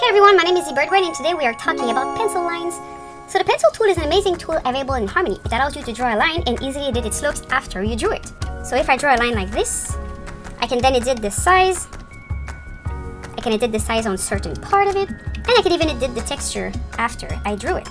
Hey everyone, my name is ZeBirdBrain and today we are talking about pencil lines. So the pencil tool is an amazing tool available in Harmony. It allows you to draw a line and easily edit its slopes after you drew it. So if I draw a line like this, I can then edit the size. I can edit the size on certain part of it, and I can even edit the texture after I drew it.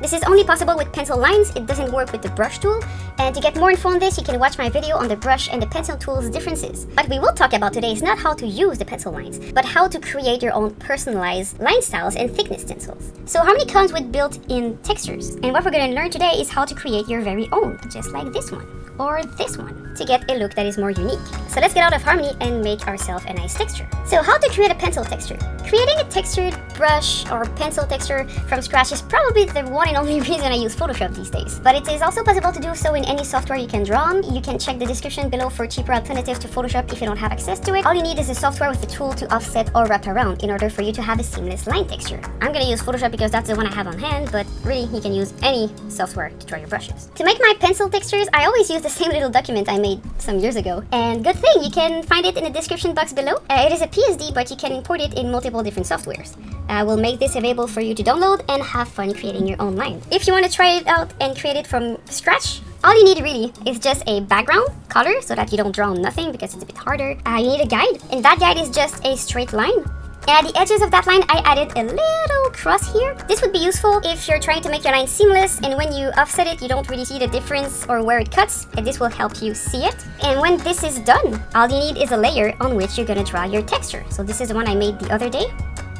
This is only possible with pencil lines, it doesn't work with the brush tool, and to get more info on this, you can watch my video on the brush and the pencil tool's differences. What we will talk about today is not how to use the pencil lines, but how to create your own personalized line styles and thickness stencils. So Harmony comes with built-in textures, and what we're going to learn today is how to create your very own, just like this one, or this one, to get a look that is more unique. So let's get out of Harmony and make ourselves a nice texture. So how to create a pencil texture? Creating a textured brush or pencil texture from scratch is probably the one and only reason I use Photoshop these days. But it is also possible to do so in any software you can draw on. You can check the description below for cheaper alternatives to Photoshop if you don't have access to it. All you need is a software with a tool to offset or wrap around in order for you to have a seamless line texture. I'm gonna use Photoshop because that's the one I have on hand, but really you can use any software to draw your brushes. To make my pencil textures, I always use the same little document I made some years ago. And good thing, you can find it in the description box below. It is a PSD, but you can import it in multiple different softwares. I will make this available for you to download and have fun creating your own line. If you want to try it out and create it from scratch, all you need really is just a background color so that you don't draw on nothing because it's a bit harder. You need a guide, and that guide is just a straight line. And at the edges of that line, I added a little cross here. This would be useful if you're trying to make your line seamless, and when you offset it, you don't really see the difference or where it cuts, and this will help you see it. And when this is done, all you need is a layer on which you're gonna draw your texture. So this is the one I made the other day.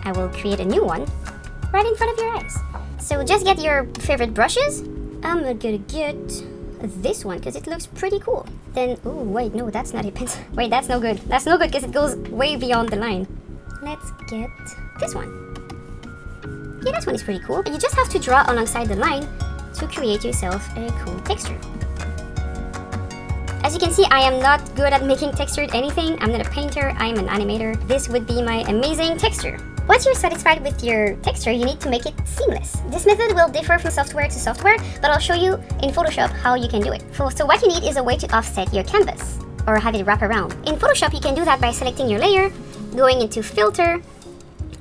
I will create a new one right in front of your eyes. So just get your favorite brushes. I'm gonna get this one because it looks pretty cool. Then, oh wait, no, that's not a pencil. Wait, that's no good. That's no good because it goes way beyond the line. Let's get this one. Yeah, this one is pretty cool. You just have to draw alongside the line to create yourself a cool texture. As you can see, I am not good at making textured anything. I'm not a painter, I'm an animator. This would be my amazing texture. Once you're satisfied with your texture, you need to make it seamless. This method will differ from software to software, but I'll show you in Photoshop how you can do it. So what you need is a way to offset your canvas or have it wrap around. In Photoshop, you can do that by selecting your layer, going into Filter,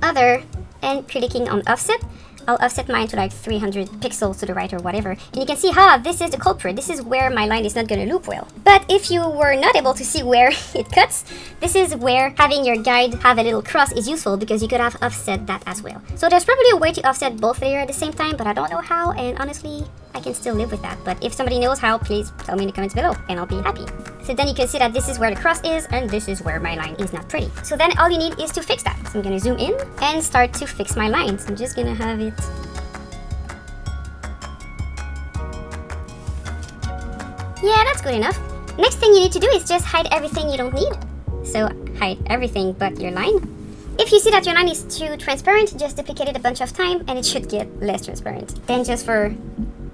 Other, and clicking on Offset. I'll offset mine to like 300 pixels to the right or whatever. And you can see, this is the culprit. This is where my line is not going to loop well. But if you were not able to see where it cuts, this is where having your guide have a little cross is useful because you could have offset that as well. So there's probably a way to offset both layers at the same time, but I don't know how, and honestly, I can still live with that. But if somebody knows how, please tell me in the comments below and I'll be happy. So then you can see that this is where the cross is and this is where my line is not pretty. So then all you need is to fix that. So I'm gonna zoom in and start to fix my lines. I'm just gonna have it. Yeah, that's good enough. Next thing you need to do is just hide everything you don't need. So hide everything but your line. If you see that your line is too transparent, just duplicate it a bunch of times and it should get less transparent. Then just for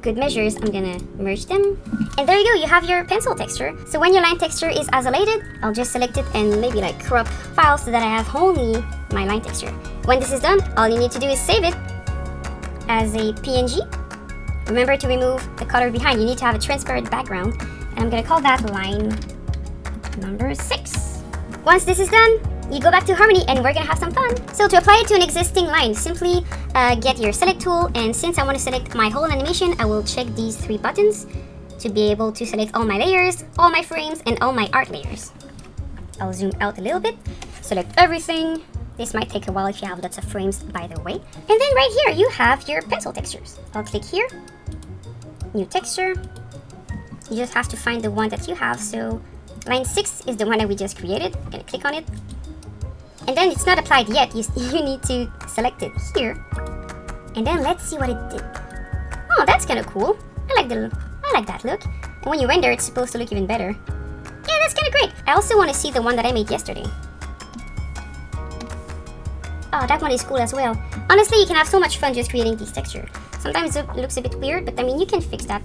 good measures, I'm gonna merge them. And there you go, you have your pencil texture. So when your line texture is isolated, I'll just select it and maybe like crop files so that I have only my line texture. When this is done, all you need to do is save it as a PNG. Remember to remove the color behind. You need to have a transparent background. And I'm gonna call that line number 6. Once this is done, you go back to Harmony and we're gonna have some fun. So to apply it to an existing line, simply get your select tool, and since I want to select my whole animation, I will check these 3 buttons to be able to select all my layers, all my frames, and all my art layers. I'll zoom out a little bit, select everything. This might take a while if you have lots of frames, by the way. And then right here, you have your pencil textures. I'll click here, new texture. You just have to find the one that you have. So line 6 is the one that we just created. I'm gonna click on it. And then it's not applied yet, you need to select it here. And then let's see what it did. Oh, that's kind of cool. I like that look. And when you render, it's supposed to look even better. Yeah, that's kind of great. I also want to see the one that I made yesterday. Oh, that one is cool as well. Honestly, you can have so much fun just creating these textures. Sometimes it looks a bit weird, but I mean, you can fix that.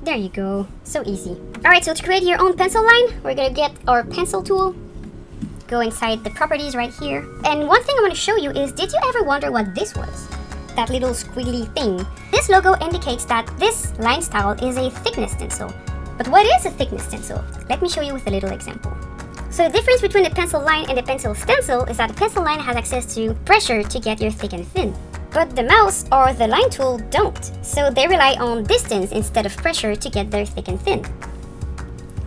There you go, so easy. Alright, so to create your own pencil line, we're gonna get our pencil tool, go inside the properties right here. And one thing I want to show you is, did you ever wonder what this was? That little squiggly thing. This logo indicates that this line style is a thickness stencil. But what is a thickness stencil? Let me show you with a little example. So the difference between the pencil line and the pencil stencil is that the pencil line has access to pressure to get your thick and thin. But the mouse or the line tool don't, so they rely on distance instead of pressure to get their thick and thin.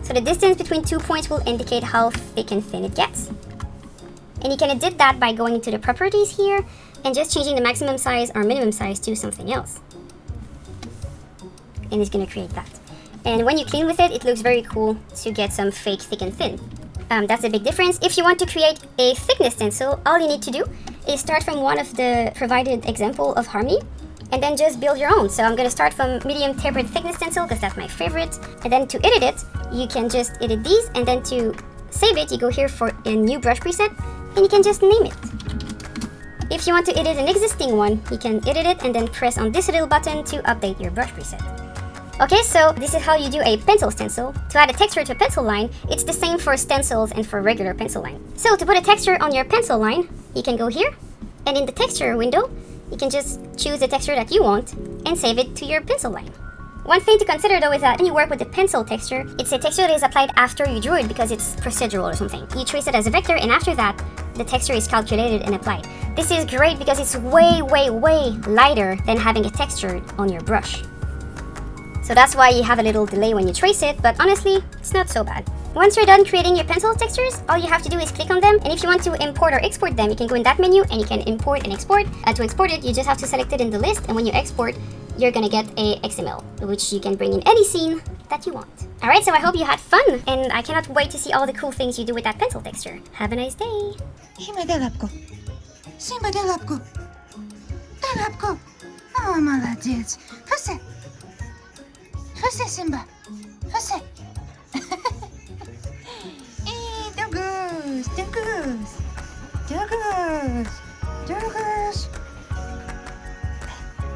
So the distance between 2 points will indicate how thick and thin it gets. And you can edit that by going into the properties here and just changing the maximum size or minimum size to something else. And it's going to create that. And when you clean with it, it looks very cool to get some fake thick and thin. That's a big difference. If you want to create a thickness stencil, all you need to do is start from one of the provided example of Harmony and then just build your own. So I'm going to start from medium tapered thickness stencil because that's my favorite. And then to edit it, you can just edit these, and then to save it, you go here for a new brush preset and you can just name it. If you want to edit an existing one, you can edit it and then press on this little button to update your brush preset. Okay, so this is how you do a pencil stencil. To add a texture to a pencil line, it's the same for stencils and for regular pencil line. So to put a texture on your pencil line, you can go here, and in the texture window, you can just choose the texture that you want and save it to your pencil line. One thing to consider though is that when you work with the pencil texture, it's a texture that is applied after you drew it because it's procedural or something. You trace it as a vector, and after that, the texture is calculated and applied. This is great because it's way lighter than having a texture on your brush. So that's why you have a little delay when you trace it, but honestly, it's not so bad. Once you're done creating your pencil textures, all you have to do is click on them, and if you want to import or export them, you can go in that menu and you can import and export. To export it, you just have to select it in the list, and when you export, you're gonna get a XML, which you can bring in any scene that you want. Alright, so I hope you had fun, and I cannot wait to see all the cool things you do with that pencil texture. Have a nice day! Hime de lapko. Simba de lapko. De lapko. O, молодец. Фусе. Фусе, Simba. Фусе. И do goose. Do goose. Do goose. Do goose.